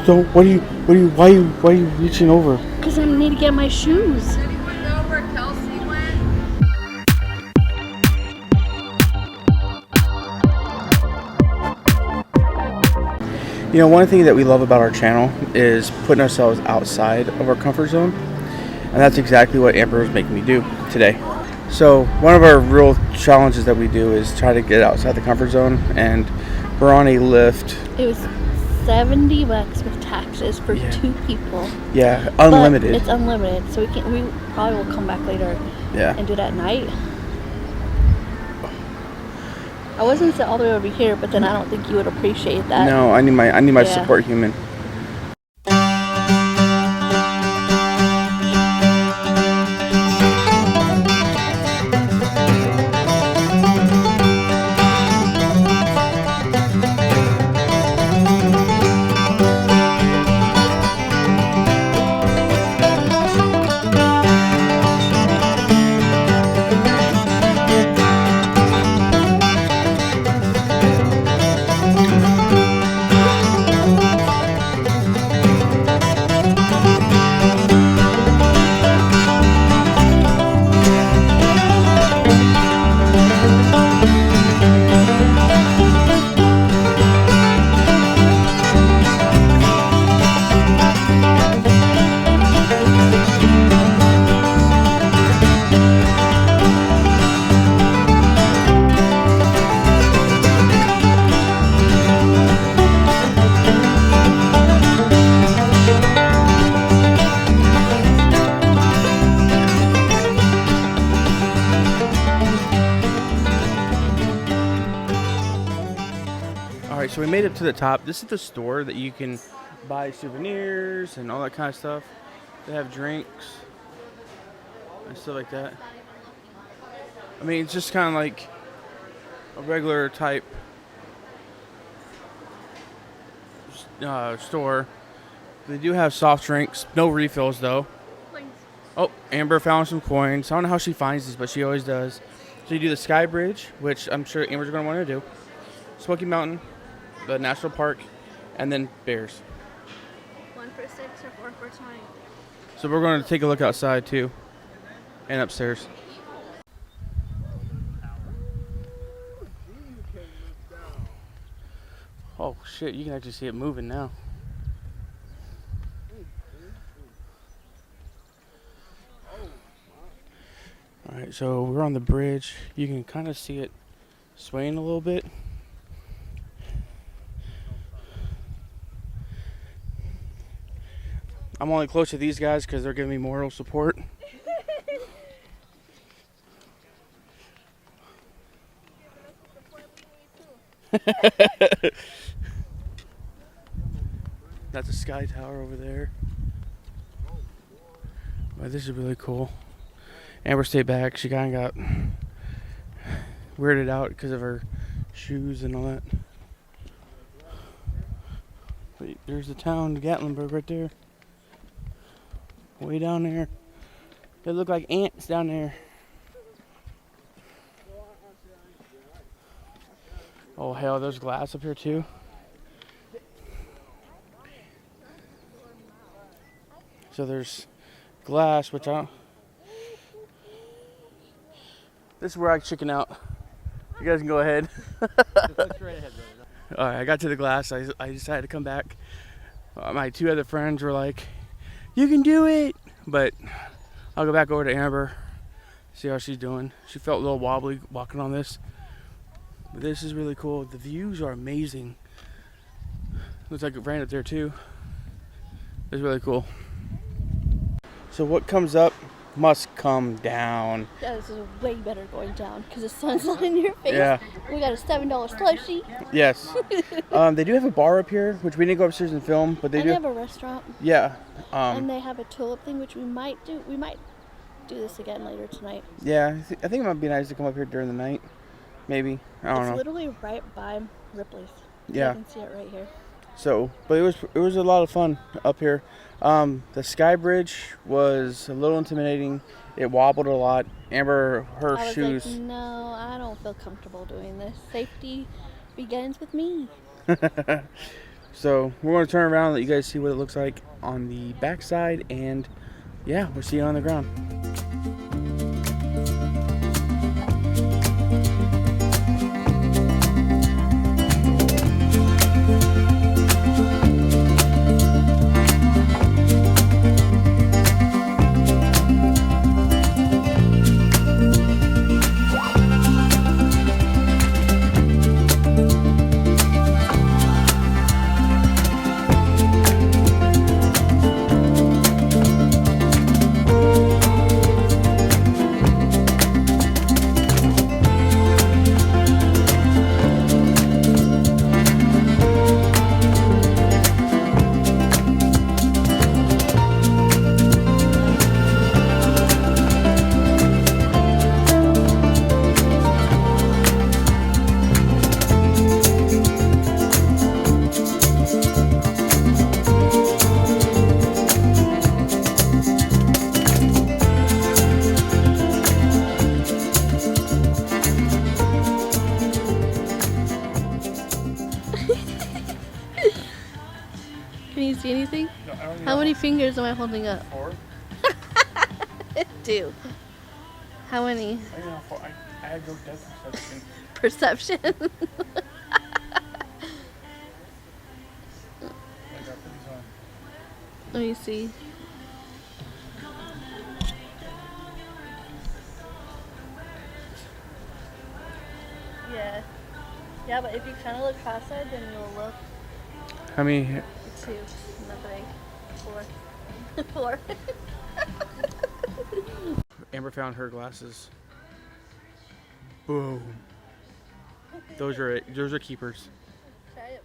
Don't. Why are you reaching over? Because I need to get my shoes. Anyone know where Kelsey went? You know, one thing that we love about our channel is putting ourselves outside of our comfort zone. And that's exactly what Amber was making me do today. So one of our real challenges that we do is try to get outside the comfort zone, and we're on a lift. It was $70 with taxes for 2 people. Yeah, unlimited. But it's unlimited, so we probably will come back later and do that at night. I wasn't sit all the way over here, but then I don't think you would appreciate that. No, I need my support human. Alright, so we made it to the top. This is the store that you can buy souvenirs and all that kind of stuff. They have drinks and stuff like that. I mean, it's just kind of like a regular type store. They do have soft drinks, no refills though. Oh, Amber found some coins. I don't know how she finds these, but she always does. So you do the Sky Bridge, which I'm sure Amber's going to want to do. Smokey Mountain, the National Park, and then Bears. 1 for 6 or 4 for 20. So we're going to take a look outside too, and upstairs. Oh shit, you can actually see it moving now. Alright, so we're on the bridge. You can kind of see it swaying a little bit. I'm only close to these guys because they're giving me moral support. That's a sky tower over there. But this is really cool. Amber stayed back. She kind of got weirded out because of her shoes and all that. But there's the town, Gatlinburg, right there. Way down there. They look like ants down there. Oh hell, there's glass up here too. So there's glass, which I don't... This is where I chicken out. You guys can go ahead. Alright, I got to the glass. I decided to come back. My 2 other friends were like, "You can do it!" But I'll go back over to Amber, see how she's doing. She felt a little wobbly walking on this. But this is really cool. The views are amazing. Looks like it rained up there too. It's really cool. So what comes up must come down. Yeah, this is way better going down because the sun's not in your face. Yeah. We got a $7 slushie. Yes. They do have a bar up here, which we didn't go upstairs and film, but they do. They have a restaurant. Yeah. And they have a tulip thing, which we might do. We might do this again later tonight. Yeah, I think it might be nice to come up here during the night. Maybe. I don't know. It's literally right by Ripley's. Yeah. You can see it right here. So, but it was a lot of fun up here. The Sky Bridge was a little intimidating. It wobbled a lot. Amber, her I was shoes. like, no, I don't feel comfortable doing this. Safety begins with me. So we're going to turn around and let you guys see what it looks like on the backside, and yeah, we'll see you on the ground. Can you see anything? No, I don't How many fingers am I holding up? 4. 2. How many? I know 4. I had no depth perception. Perception. I got these on. Let me see. Yeah. Yeah, but if you kind of look cross-eyed, then you'll look. How many? 2. Nothing. 4. 4. Amber found her glasses. Boom. Those are it. Those are keepers. Try it,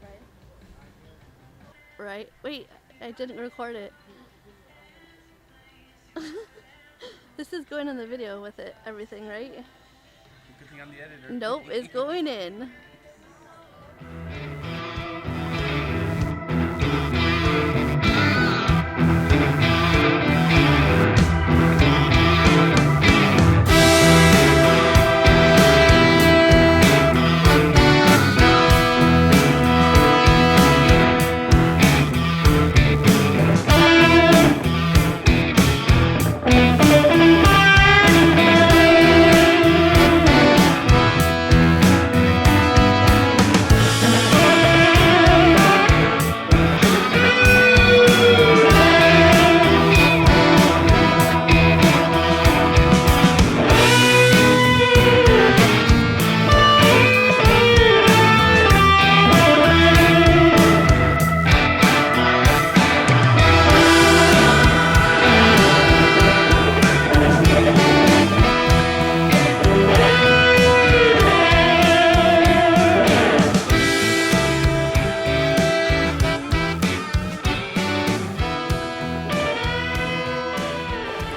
right? Right? Wait, I didn't record it. This is going in the video with it, everything, right? Good thing I'm the editor. Nope, it's going in.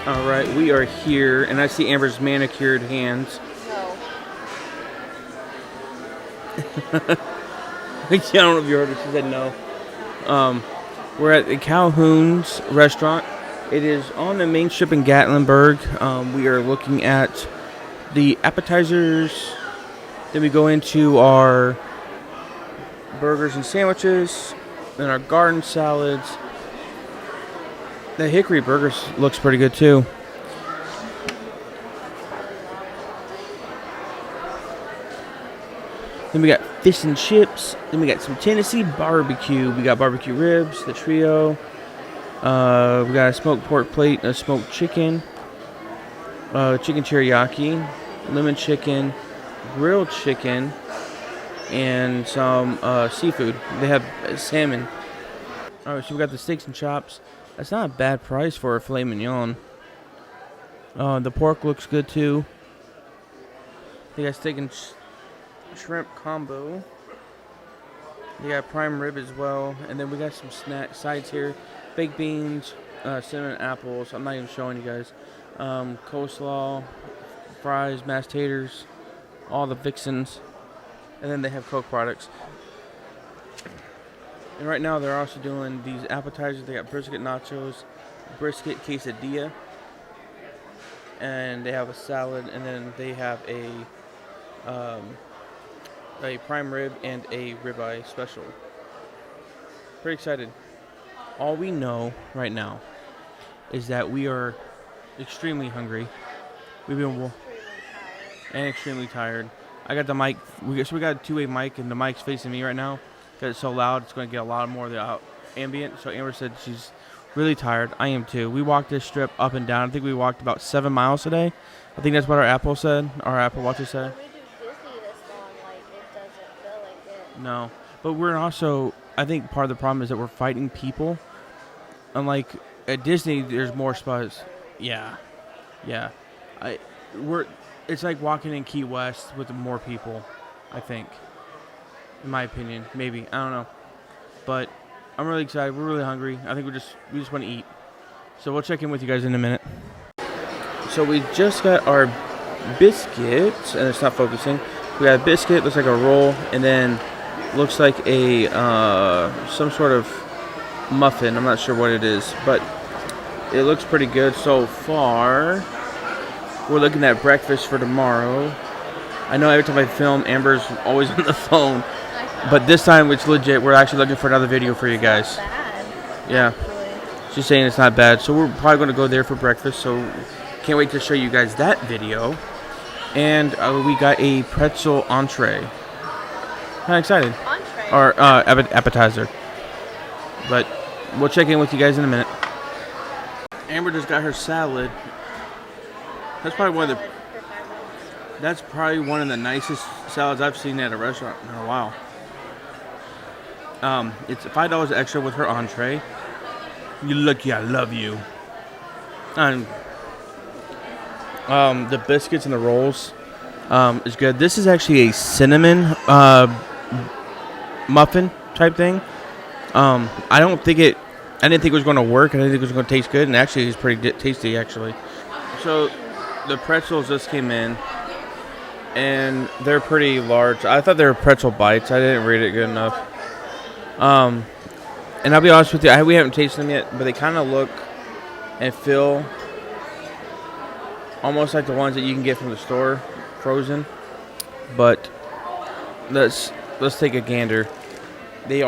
Alright, we are here, and I see Amber's manicured hands. No. I don't know if you heard her, she said no. We're at the Calhoun's restaurant. It is on the main strip in Gatlinburg. We are looking at the appetizers. Then we go into our burgers and sandwiches. Then our garden salads. The hickory burgers looks pretty good too. Then we got fish and chips. Then we got some Tennessee barbecue. We got barbecue ribs, the trio. We got a smoked pork plate, a smoked chicken, chicken teriyaki, lemon chicken, grilled chicken, and some seafood. They have salmon. Alright, so we got the steaks and chops. That's not a bad price for a filet mignon. The pork looks good too. They got steak and shrimp combo. They got prime rib as well. And then we got some snack sides here. Baked beans, cinnamon apples. I'm not even showing you guys. Coleslaw, fries, mashed taters, all the fixins. And then they have Coke products. And right now they're also doing these appetizers. They got brisket nachos, brisket quesadilla, and they have a salad, and then they have a prime rib and a ribeye special. Pretty excited. All we know right now is that we are extremely hungry. We've been extremely tired. I got the mic. We got a two-way mic, and the mic's facing me right now because it's so loud. It's going to get a lot more of the ambient. So Amber said she's really tired. I am too. We walked this strip up and down. I think we walked about 7 miles today. I think that's what our Apple Watches said. When we do Disney this long, like, it doesn't feel like it. No. But we're also, I think part of the problem is that we're fighting people. Unlike at Disney, there's more spots. Yeah. It's like walking in Key West with more people, I think. In my opinion. Maybe. I don't know. But I'm really excited. We're really hungry. I think we just want to eat. So we'll check in with you guys in a minute. So we just got our biscuits, and it's not focusing. We got a biscuit, looks like a roll, and then looks like a some sort of muffin. I'm not sure what it is, but it looks pretty good so far. We're looking at breakfast for tomorrow. I know every time I film, Amber's always on the phone, but this time it's legit. We're actually looking for another video for you guys. Bad. Yeah, she's saying it's not bad, so we're probably going to go there for breakfast. So can't wait to show you guys that video. And we got a pretzel entree. Kind of excited. Entree? Or appetizer. But we'll check in with you guys in a minute. Amber just got her salad. That's probably one of the nicest salads I've seen at a restaurant in a while. It's $5 extra with her entree. You lucky I love you. And the biscuits and the rolls is good. This is actually a cinnamon muffin type thing. I didn't think it was going to work. I didn't think it was going to taste good, and actually it's pretty tasty actually. So the pretzels just came in, and they're pretty large. I thought they were pretzel bites. I didn't read it good enough. And I'll be honest with you, we haven't tasted them yet, but they kind of look and feel almost like the ones that you can get from the store, frozen. But let's take a gander. They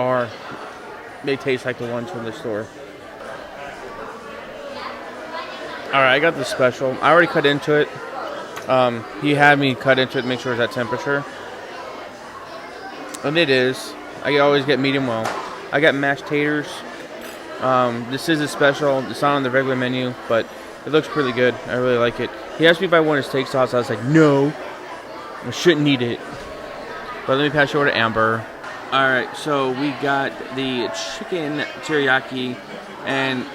taste like the ones from the store. Alright, I got the special. I already cut into it. He had me cut into it to make sure it's at temperature. And it is. I always get medium well. I got mashed taters. This is a special. It's not on the regular menu, but it looks pretty good. I really like it. He asked me if I wanted steak sauce. I was like, no. I shouldn't eat it. But let me pass you over to Amber. Alright, so we got the chicken teriyaki, and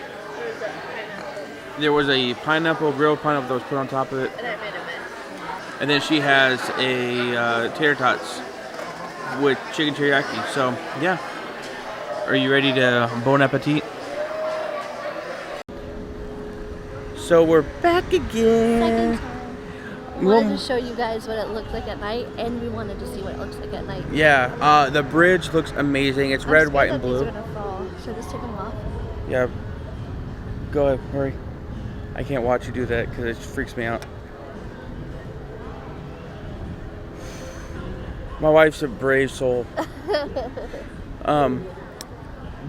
there was a grilled pineapple that was put on top of it. And I made a mess. And then she has a tater tots with chicken teriyaki. So, yeah. Are you ready to bon appetit? So we're back again. Second time. We wanted to show you guys what it looked like at night, and we wanted to see what it looks like at night. Yeah, the bridge looks amazing. It's red, white, and blue. These are gonna fall. Should I just take them off? Yeah. Go ahead, hurry. I can't watch you do that because it freaks me out. My wife's a brave soul.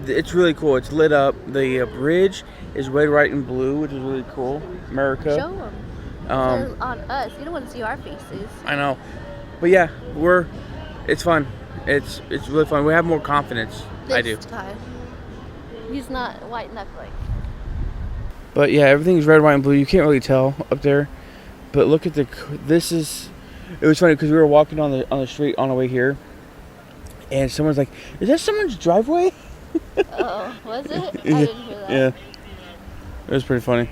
It's really cool. It's lit up. The bridge is red, white, and blue, which is really cool. America. Show them. They're on us. You don't want to see our faces. I know. But yeah, it's fun. It's really fun. We have more confidence. I do. This time. He's not white knuckling. But yeah, everything's red, white, and blue. You can't really tell up there. But look at it was funny because we were walking on the street on the way here, and someone's like, "Is that someone's driveway?" Oh, was it? I didn't hear that. Yeah. It was pretty funny.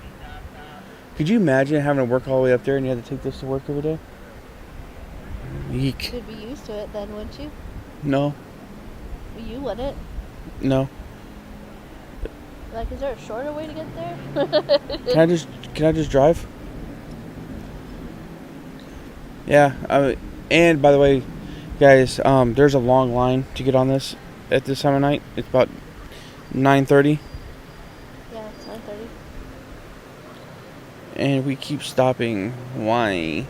Could you imagine having to work all the way up there and you had to take this to work every day? Eek. You'd be used to it then, wouldn't you? No. You wouldn't. No. Like, is there a shorter way to get there? Can I just drive? Yeah. And by the way, guys, there's a long line to get on this at this time of night. It's about 9:30. Yeah, it's 9:30. And we keep stopping. Why?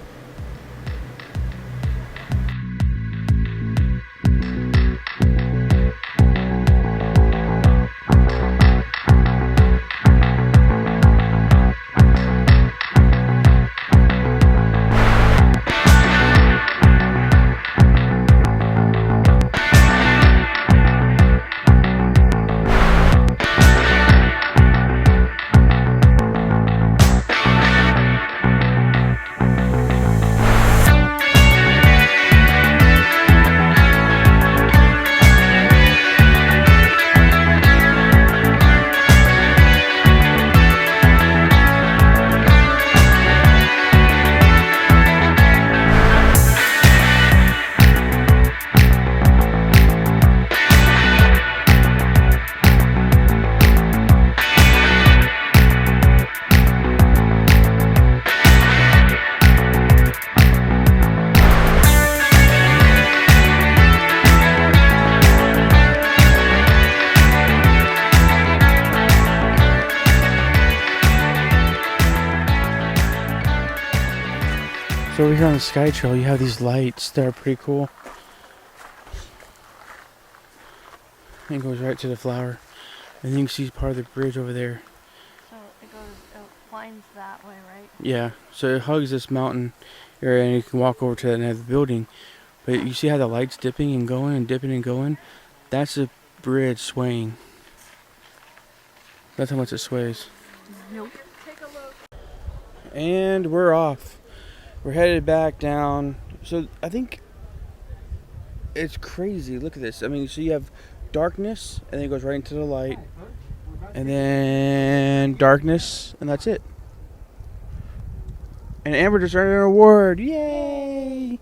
So over here on the Sky Trail, you have these lights that are pretty cool. And it goes right to the flower. And you can see part of the bridge over there. So it winds that way, right? Yeah, so it hugs this mountain area and you can walk over to that another building. But you see how the light's dipping and going and dipping and going? That's the bridge swaying. That's how much it sways. Nope. And we're off. We're headed back down. So I think it's crazy. Look at this. I mean, so you have darkness and then it goes right into the light. And then darkness, and that's it. And Amber just earned an award. Yay!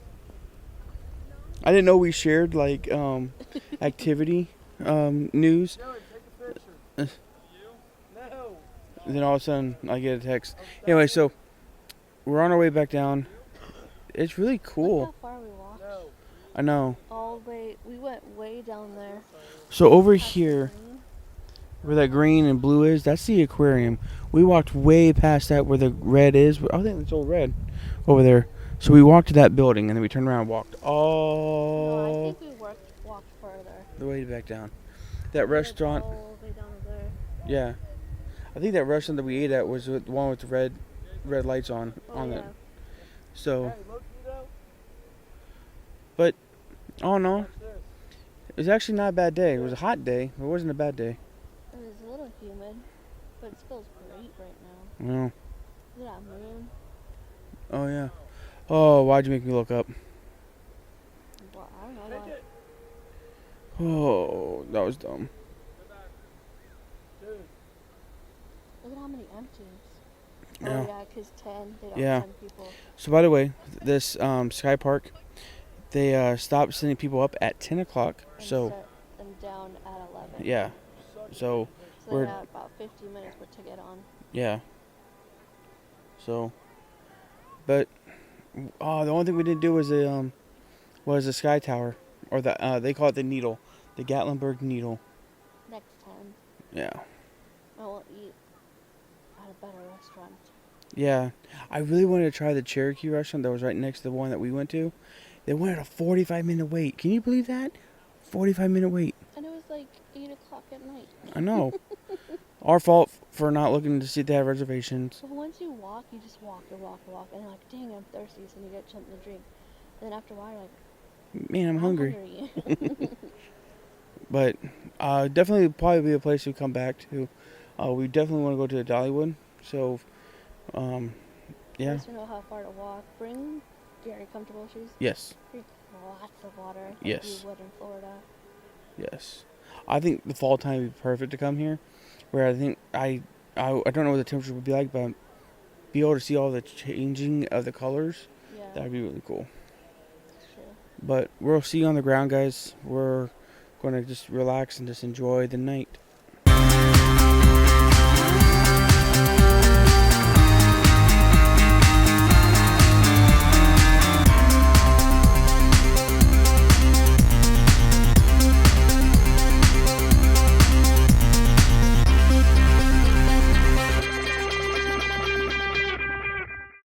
I didn't know we shared like activity news. And then all of a sudden I get a text. Anyway, so we're on our way back down. It's really cool. Look how far we walked. I know. All the way, we went way down there. So over here, where that green and blue is, that's the aquarium. We walked way past that where the red is. I think it's all red over there. So we walked to that building and then we turned around and walked all No, I think we walked further. the way back down. That restaurant. All the way down there. Yeah. I think that restaurant that we ate at was the one with the red lights on Yeah. it. So, but oh no, it was actually not a bad day. It was a hot day. It wasn't a bad day. It was a little humid, but it feels great right now. No. Look at that moon. Oh yeah. Oh, why'd you make me look up? Well, I don't know. Oh, that was dumb. Look at how many empties. Yeah. Oh yeah, because 10. They don't Yeah. send people. So by the way, this Sky Park, they stopped sending people up at 10 o'clock. And So set them down at 11. yeah. So So we're they got about 50 minutes to get on. yeah. So, but the only thing we didn't do was the Sky Tower, or the they call it the Needle, the Gatlinburg Needle. Next time, Yeah. I will eat at a better restaurant. Yeah. I really wanted to try the Cherokee restaurant that was right next to the one that we went to. They wanted a 45-minute wait. Can you believe that? 45-minute wait. And it was like 8 o'clock at night. I know. Our fault for not looking to see if they have reservations. So once you walk, you just walk and walk and walk. And you're like, dang, I'm thirsty. So you get something to drink. And then after a while, you're like, Man, I'm hungry. hungry. But definitely probably be a place we come back to. We definitely want to go to the Dollywood. So, yeah. Once you know how far to walk, bring very comfortable shoes. Yes. Drink lots of water. Like Yes. you would in Florida. Yes. I think the fall time would be perfect to come here. Where I think I don't know what the temperature would be like, but be able to see all the changing of the colors, Yeah. that would be really cool. True. But we'll see you on the ground, guys. We're going to just relax and just enjoy the night.